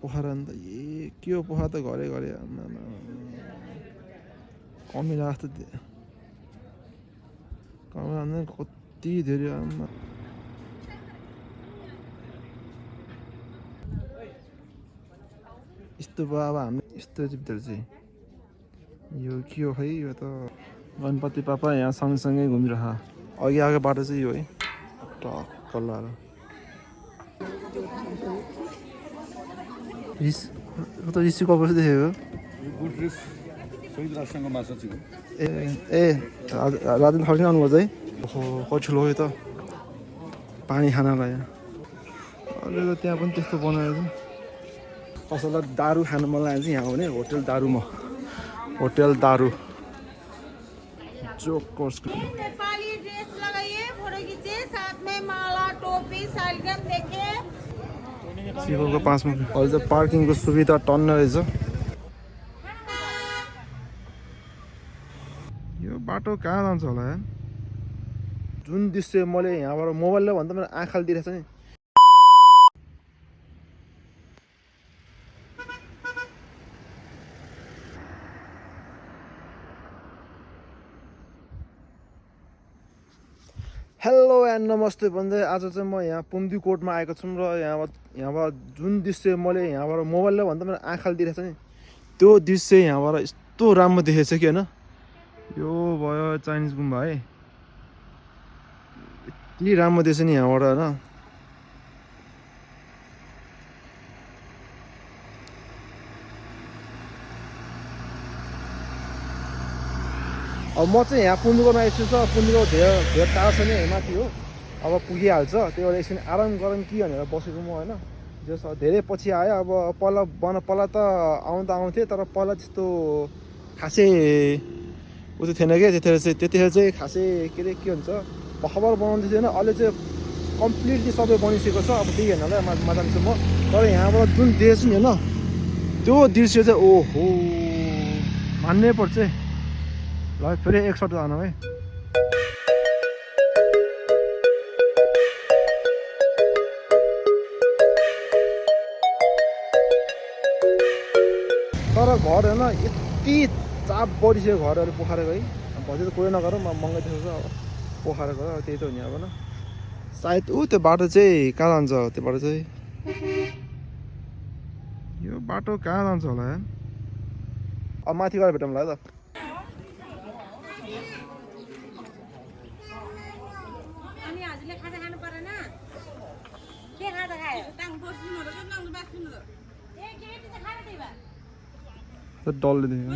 पोखरा अन्त के हो पोखरा त घरे घरे कमिला जस्तो कमिला कति धेरै आमा यस्तो भयो अब हामी यस्तो भित्र चाहिँ यो के हो खै यो त गणपति पापा यहाँ सँगसँगै घुमिरह अघि आएको बाटो चाहिँ यो है टक्क लाएर ऋषि कपाल देखेको ए राति फर्किन आउनुभयो है ओहो कति ठुलो यो त पानी खानलाई अहिले त त्यहाँ पनि त्यस्तो बनाएको छ कसैलाई दारू खानु मन लाग्यो चाहिँ यहाँ आउने होटल दारूमा होटल दारू जोकर्स शिवको 5 मुख अहिले चाहिँ पार्किङको सुविधा टन्न रहेछ यो बाटो कहाँ जान्छ होला यार जुन दृश्य मैले यहाँबाट मोबाइलले भन्दा मेरो आँखाले दिइरहेको छ नि हेलो एन्ड नमस्ते भन्दै आज चाहिँ म यहाँ पुम्दी कोटमा आएको छु र यहाँबाट जुन दृश्य मैले यहाँबाट मोबाइलले भन्दा मेरो आँखाले दिइरहेको छ नि त्यो दृश्य यहाँबाट यस्तो राम्रो देखेको छ कि होइन यो भयो चाइनिज गुम्बा है यति राम्रो देख्छ नि यहाँबाट होइन अब म चाहिँ यहाँ पुम्दीकोमा आइसकेको छ पुम्दीको धेरै टाढो छ नि माथि हो अब पुगिहाल्छ त्यही भएर एकछिन आराम गरौँ कि भनेर बसेको म होइन जस धेरै पछि आयो अब पहिला त आउँथेँ तर पहिला त्यस्तो खासै उयो थिएन क्या त्यतिखेर चाहिँ खासै के अरे के भन्छ भर्खर बनाउँदै थिएन अहिले चाहिँ कम्प्लिटली सबै बनिसकेको छ अब त्यही हेर्नलाई जान्छु म तर यहाँबाट जुन देख्छु नि होइन त्यो दृश्य चाहिँ ओहो मान्नै पर्छ ल फेरि एकसट जानु है तर घर होइन यति चाप बढिसक्यो घरहरू पोखरेको है भन्छ त कोही नगरौँ महँगै देख्छ अब पोखरेको अब त्यही त हो नि अब न सायद त्यो बाटो चाहिँ कहाँ जान्छ त्यो बाटो चाहिँ यो बाटो कहाँ जान्छ होला अब माथि गएर भेटौँला त डल्ले देखेको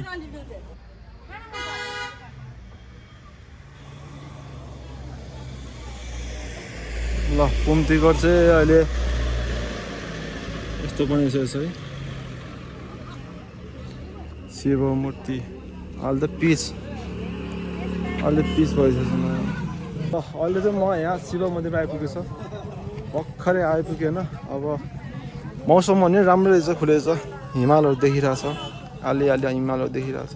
ल पुम्तीगढ चाहिँ अहिले यस्तो बनिसकेको छ है शिव मूर्ति अहिले त पिच भइसकेको छ अहिले चाहिँ म यहाँ शिव मन्दिरमा आइपुगेको छ भर्खरै आइपुग्यो होइन अब मौसम पनि राम्रो रहेछ खुलेको छ हिमालहरू देखिरहेछ अलि हिमालहरू देखिरहेछ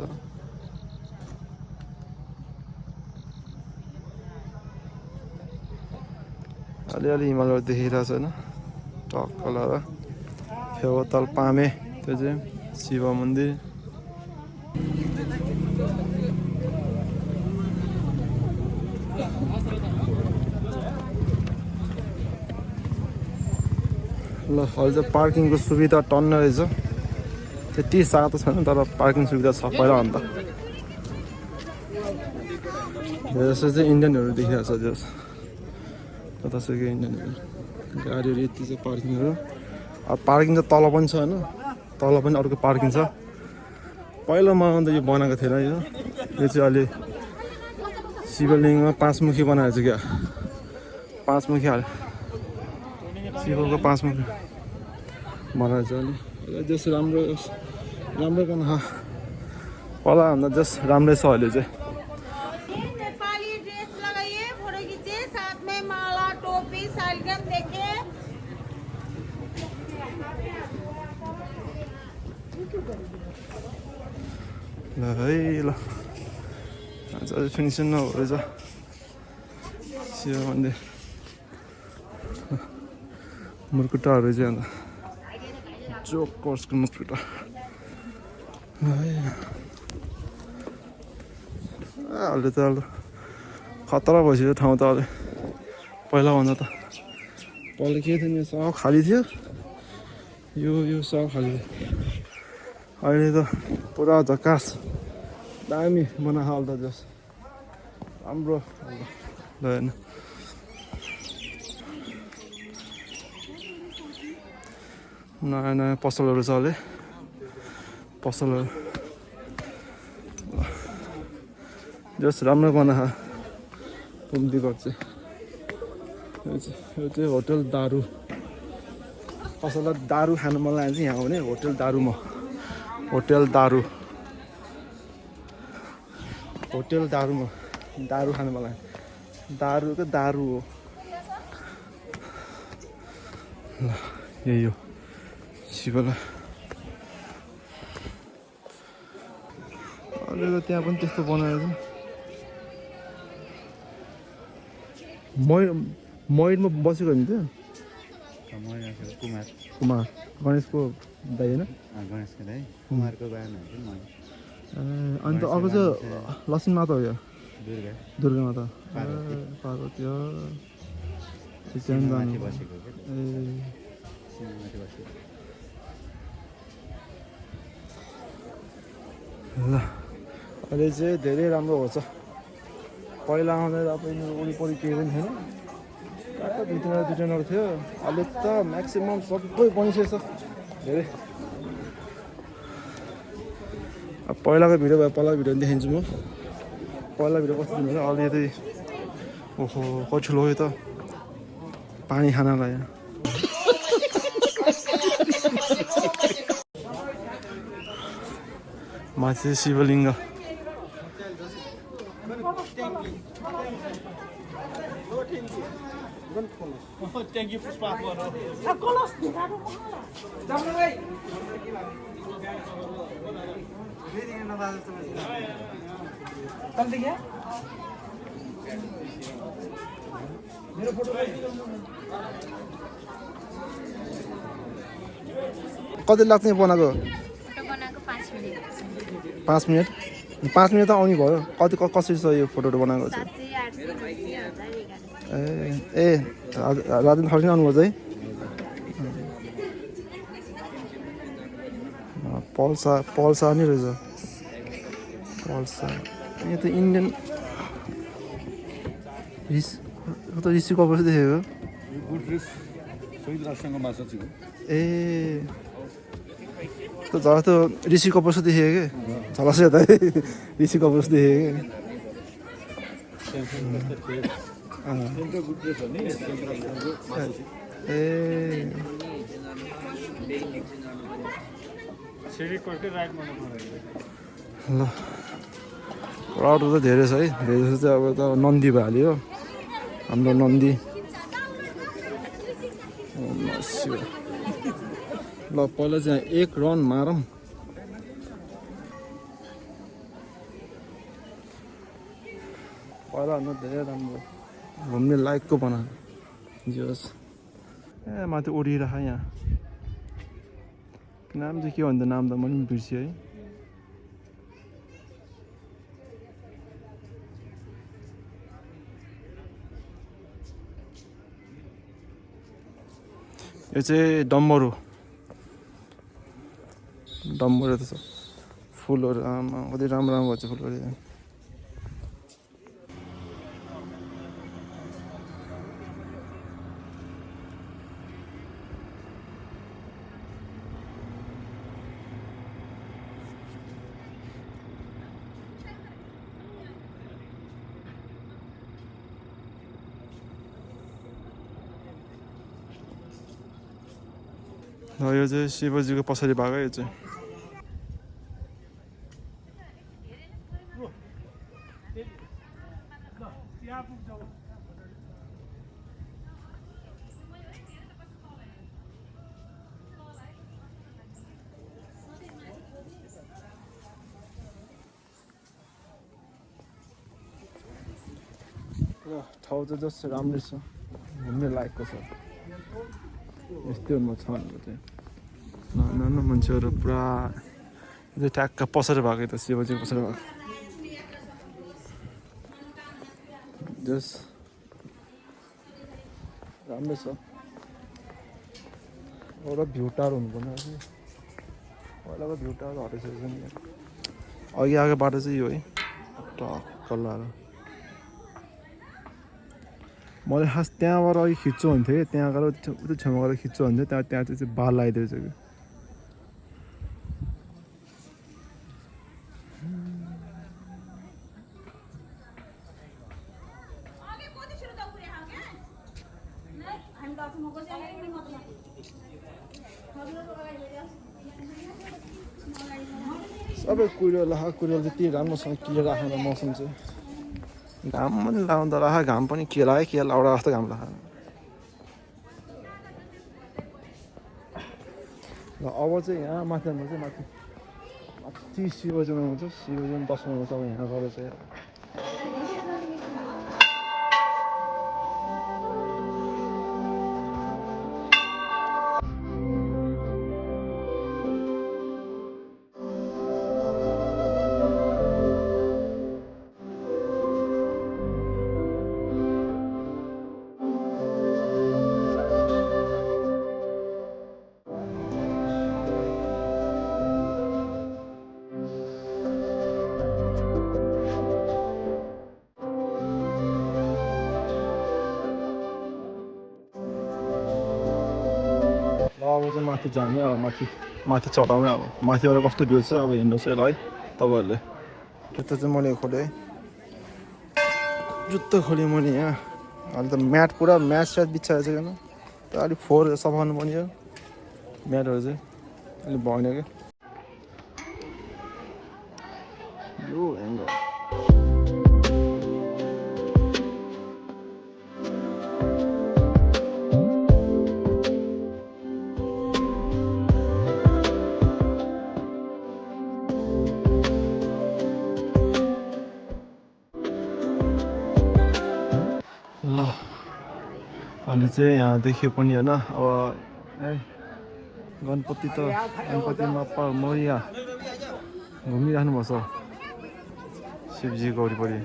अलि हिमालहरू देखिरहेछ होइन टक्क लगाएर फेवाताल पामे त्यो चाहिँ शिव मन्दिर ल अहिले चाहिँ पार्किङको सुविधा टन्न रहेछ त्यति सातो छैन तर पार्किङ सुविधा छ पहिला अन्त जस्तो चाहिँ इन्डियनहरू देखिरहेको छ जस जतासुकै इन्डियनहरू गाडीहरू यति चाहिँ पार्किङहरू अब पार्किङ त तल पनि छ होइन तल पनि अर्को पार्किङ छ पहिलामा अन्त यो बनाएको थिएन यो चाहिँ अहिले शिवलिङ्गमा 5 मुखी बनाएको छ क्या 5 मुखी हाल शिवको 5 मुखी बनाएको छ अनि जस राम्रो पनि पहिला भन्दा जस राम्रै छ अहिले चाहिँ ल है ल आज फिनिसन नभएछ शिव मन्दिर मुर्कुटाहरू चाहिँ अन्त चोकर्सको मुखपिटा अहिले त खतरा भइसक्यो ठाउँ त अहिले पहिलाभन्दा त पहिला के थियो नि सब खाली थियो यो सब खाली थियो अहिले त पुरा झकास दामी बनाहाल त जस राम्रो होइन नयाँ नयाँ पसलहरू छ अहिले पसलहरू जस राम्रो बनाहा पुम्दीगढ चाहिँ यो चाहिँ होटल दारू कसैलाई दारू खानु मन लाग्यो चाहिँ यहाँ हो भने होटल दारूमा होटल दारूमा दारू खानु मन लाग्यो दारू त दारू हो ल यही हो शिवला अहिले त त्यहाँ पनि त्यस्तो बनाएको छ मयुरमा बसेको नि त कुमार गणेशको दाइ होइन गणेशको दाइ कुमारको बारेमा अनि त अर्को चाहिँ लक्ष्मी माता हो यो दुर्गा माता पार्वती हो ल अहिले चाहिँ धेरै राम्रो हुन्छ पहिला आउँदा अब यिनीहरू वरिपरि केही पनि थिएन कहाँ दुईजनाहरू थियो अहिले त म्याक्सिमम् सबै बनिसकेछ धेरै अब पहिलाको भिडियो भयो पहिलाको भिडियो देखाइदिन्छु म पहिला भिडियो कस्तो दिनु अलिकति ओहो कठुलो यो त पानी खानलाई माथि शिवलिङ्ग कति लाग्छ बनाएको 5 मिनट 5 मिनट त आउने भयो कति कसरी छ यो फोटोहरू बनाएको चाहिँ ए राति थर्टी आउनुभयो चाहिँ पल्सा नि रहेछ पल्सा यो त इन्डियन ऋषि कपुर देखेको ए त झन् त ऋषि कपुर जस्तो देखेको कि झलस यता ऋषि कपुर जस्तो देखेको कि ए ल क्राउड त धेरै छ है धेरै जस्तो चाहिँ अब त नन्दी भइहाल्यो हाम्रो नन्दी ल पहिला चाहिँ एक राउन्ड मारौँ पहिलाभन्दा धेरै राम्रो घुम्ने लायकको बनाएको जोस् ए माथि उडिरह यहाँ नाम चाहिँ के भन्छ नाम त मैले पनि बिर्सेँ है यो चाहिँ डम्बर हो डम्बर त छ फुलहरू आमा कति राम्रो राम्रो भएको छ फुलहरू यो चाहिँ शिवजीको पछाडि भएको यो चाहिँ ठाउँ चाहिँ जस्तो राम्रै छ घुम्ने लायकको छ यस्तै छ भनेको चाहिँ न मान्छेहरू पुरा यो ट्याक्क पछाडि भएको त शिवजीको पछाडि भएको जस राम्रै छ एउटा भ्यू टावर हुनुपर्ने कि पहिलाको भ्यू टावर हटाइसकेको छ नि अघि आएको बाटो चाहिँ यो है टक्क लाएर मैले खास त्यहाँबाट अघि खिच्छु भन्थेँ कि त्यहाँ गएर उता छेउमा गएर खिच्छु भन्थेँ त्यहाँ चाहिँ बाल लगाइदिएछ कि सबै कुहिरो त्यति राम्रोसँग किलेर राखेर मौसम चाहिँ घाम पनि लाउँदा राख घाम पनि के लाउडा जस्तो घाम राख र अब चाहिँ यहाँ माथि शिवजीमा हुन्छ शिवजी दर्शन गर्छ अब यहाँ गएर चाहिँ अब चाहिँ माथि जाने अब माथि चढाउने अब माथिबाट कस्तो भ्यू छ अब हेर्नुहोस् है ल है तपाईँहरूले जुत्ता चाहिँ मैले खोलेँ जुत्ता खोलेँ मैले यहाँ अहिले त म्याट पुरा म्याट बिछाएको छ किन त अलिक फोहोर सफा गर्नु पर्ने म्याटहरू चाहिँ अलिक भएन क्या यो एङ्गल अहिले चाहिँ यहाँ देखियो पनि होइन अब गणपति बप्पा मोरिया घुमिराख्नुपर्छ शिवजीको वरिपरि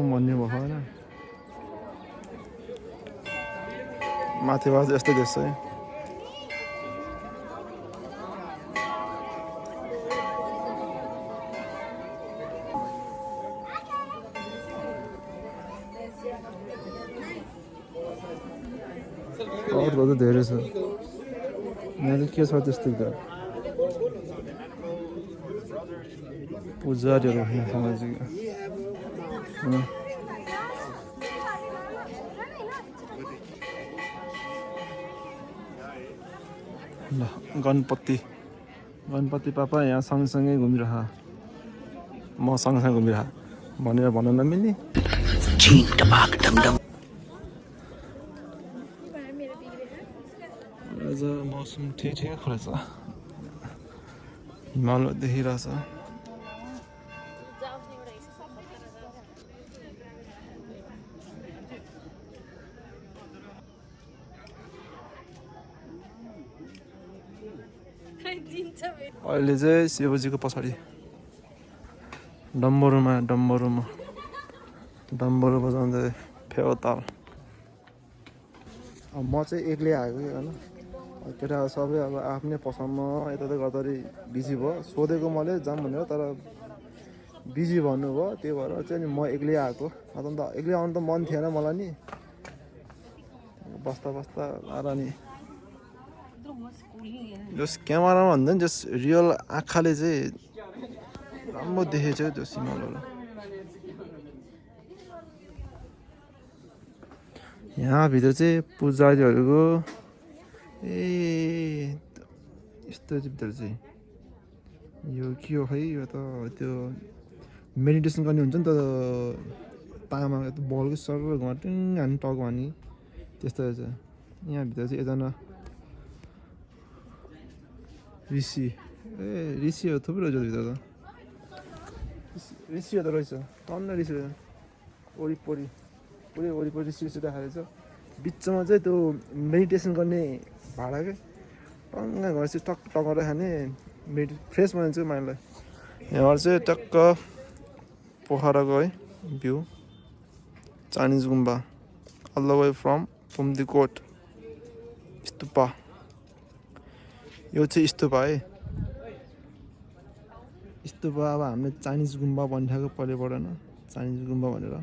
भन्ने भएको होइन माथिबाट यस्तै देख्छ है अरूहरू त धेरै छ यहाँ चाहिँ के छ त्यस्तो त पुजारीहरू सामाजिक ल गणपति पापा यहाँ सँगसँगै घुमिरह म सँगसँगै घुमिरह भनेर भन्न नमिल्ने आज मौसम ठिक खुलेछ हिमाल देखिरहेछ अहिले चाहिँ शिवजीको पछाडि डम्बरू बजाउँदै फेवाताल अब म चाहिँ एक्लै आएको कि होइन केटाहरू सबै अब आफ्नै पसलमा यता गर्दाखेरि बिजी भयो सोधेको मैले जाऊँ भनेर तर बिजी भन्नुभयो त्यही भएर चाहिँ नि म एक्लै आएको अन्त एक्लै आउनु त मन थिएन मलाई नि बस्दा आएर नि जस क्यामेरामा भन्दा नि जस रियल आँखाले चाहिँ राम्रो देखेछ त्यो सिमालहरू यहाँभित्र चाहिँ पुजारीहरूको यस्तो चाहिँ भित्र चाहिँ यो के हो खै यो त त्यो मेडिटेसन गर्ने हुन्छ नि त तामा बलको सर घटिङ हानी टाउको हानी त्यस्तो रहेछ यहाँभित्र चाहिँ एकजना ऋषिहरू थुप्रै रहेछ भित्र त ऋषिहरू त रहेछ टन्न ऋषि रहेछ वरिपरि पुरै वरिपरि सिट राखेको छ बिचमा चाहिँ त्यो मेडिटेसन गर्ने भाडा के टङ्ग घर चाहिँ टक टकाएर खाने फ्रेस बनाइन्छ माइन्डलाई यहाँबाट चाहिँ टक्क पोखराको है भ्यू चाइनिज गुम्बा अल द वे फ्रम पुम्दीकोट स्तुपा यो चाहिँ स्तुपा है स्तुपा अब हामीले चाइनिज गुम्बा भनिरहेको पहिले पढेन चाइनिज गुम्बा भनेर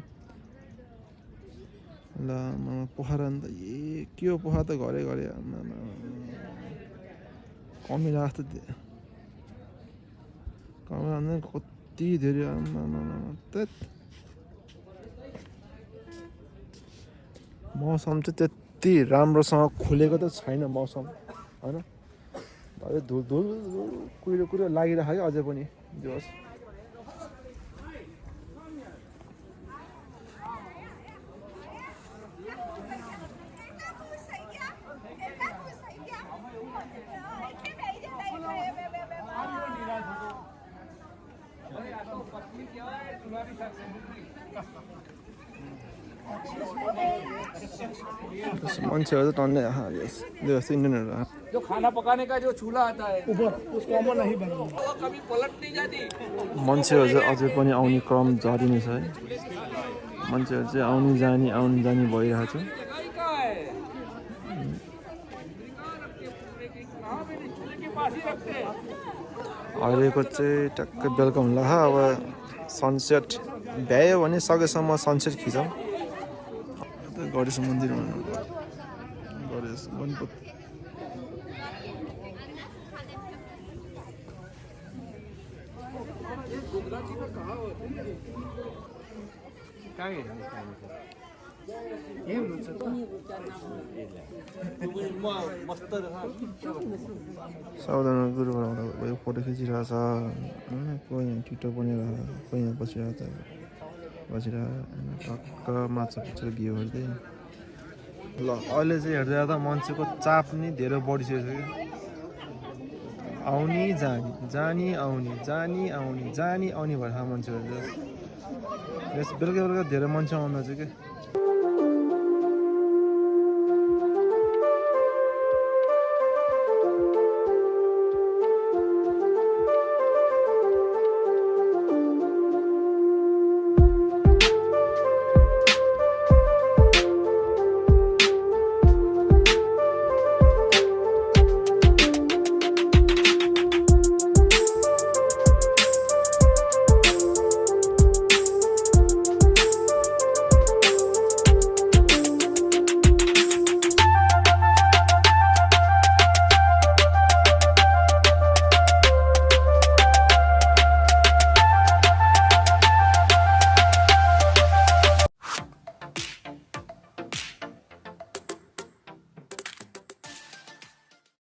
ल पोखरा अन्त ए के हो पोखरा त घरै घरै कमिला जस्तो कमिला भन्दा कति धेरै मौसम चाहिँ त्यति राम्रोसँग खुलेको त छैन मौसम होइन अझै धुल धुल कुहिरो कुहिरो लागिरहेको क्या अझै पनि जोस् मान्छेहरू त टन्नै जस्तो इन्डियनहरू जो खाना पकाने का जो चूल्हा आता है ऊपर उसको अमल नहीं बना वो कभी पलट नहीं जाती मान्छेहरू चाहिँ अझै पनि आउने क्रम जारी नै छ है मान्छेहरू चाहिँ आउने जाने भइरहेको छ अहिलेको चाहिँ ट्याक्कै बेलुका हुँला अब सनसेट भ्यायो भने सकेसम्म सनसेट खिचौँ गणेश मन्दिर गणेश गणपति सबजना गुरुबाट भयो फोटो खिचिरहेको छ होइन कोही यहाँ टिकटक बनाइरहेको कोही यहाँ बसिरहेको टक्क माछा पिक्चर भ्यू हेर्दै ल अहिले चाहिँ हेर्दै जाँदा मान्छेको चाप नि धेरै बढिसकेको छ कि आउने जाने आउने भएर मान्छेहरू बेलुका बेलुका धेरै मान्छे आउँदा चाहिँ के